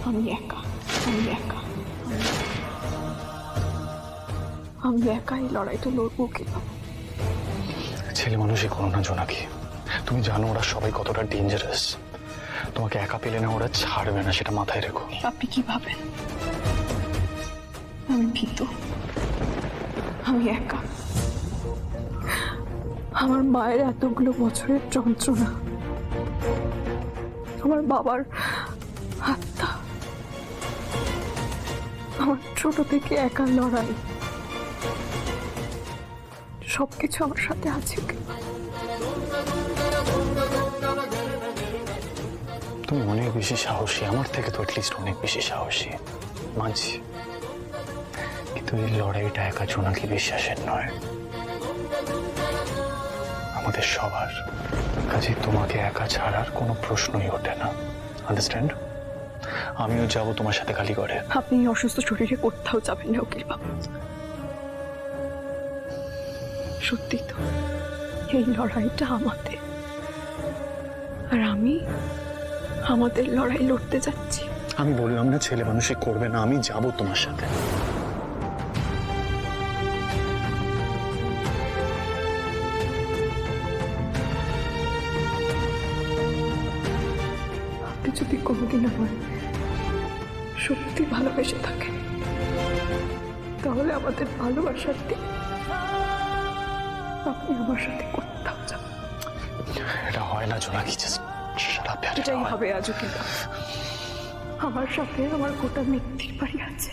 আমি একা, আমি একা, আমি একা এই লড়াইটা লড়বো কিভাবে? ছেলে মানুষই করো না জোনাকি। তুমি জানো ওরা সবাই কতটা ডেঞ্জারাস। তোমাকে একা পেলে না ওরা ছাড়বে না, সেটা মাথায় রেখো। আপনি কি ভাবেন আমি ভীতু? আমি একা। আমার মায়ের এতগুলো বছরের যন্ত্রণা, আমার বাবার আত্মা, আমার ছোট থেকে একা লড়াই, সবকিছু আমার সাথে আছে। তুমি অনেক বেশি সাহসী, আমার থেকে তো অ্যাটলিস্ট অনেক বেশি সাহসী, মানছি। কিন্তু এই লড়াইটা একা জোনাকি বিশ্বাসের নয়, আমাদের সবার। কাজে তোমাকে একা ছাড়ার কোনো প্রশ্নই ওঠে না, আন্ডারস্ট্যান্ড? আমিও যাব তোমার সাথে খালি করে। আপনি অসুস্থ শরীরে কোথাও যাবেন না উকিল বাবু। সত্যি তো এই লড়াইটা আমাদের, আর আমি আমাদের লড়াই লড়তে যাচ্ছি। আমি বললাম না ছেলে মানুষই করবে না, আমি যাব তোমার সাথে। আপনি যদি কোনোদিন আমার সত্যি ভালোবেসে থাকেন, তাহলে আমাদের ভালোবাসার দিন আপনি আমার সাথে কোথাও যাবেন। এটা হয় না জোনাকি, এটাই হবে আজ উকিল বাবু। আমার সাথে আমার গোটা মিথ্যির বাড়ি আছে।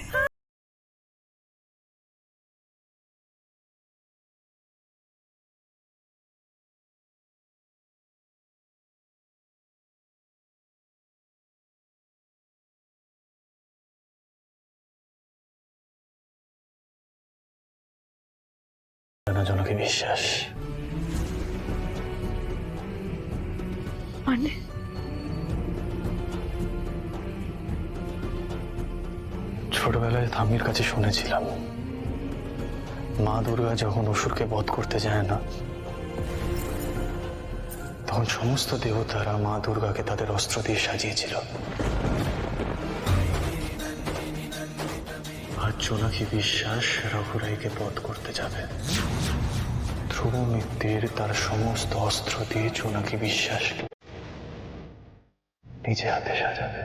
না জোনাকি বিশ্বাস। মানে ছোটবেলায় ধামির কাছে শুনেছিলাম, মা দুর্গা যখন অসুরকে বধ করতে যায় না, তখন সমস্ত দেবতারা মা দুর্গাকে তাদের অস্ত্র দিয়ে সাজিয়েছিল। আর জোনাকি বিশ্বাস রঘুরাইকে বধ করতে যাবে। ধ্রুব মিত্তির তার সমস্ত অস্ত্র দিয়ে জোনাকি বিশ্বাসকে নিজে হাতে সাজাবে।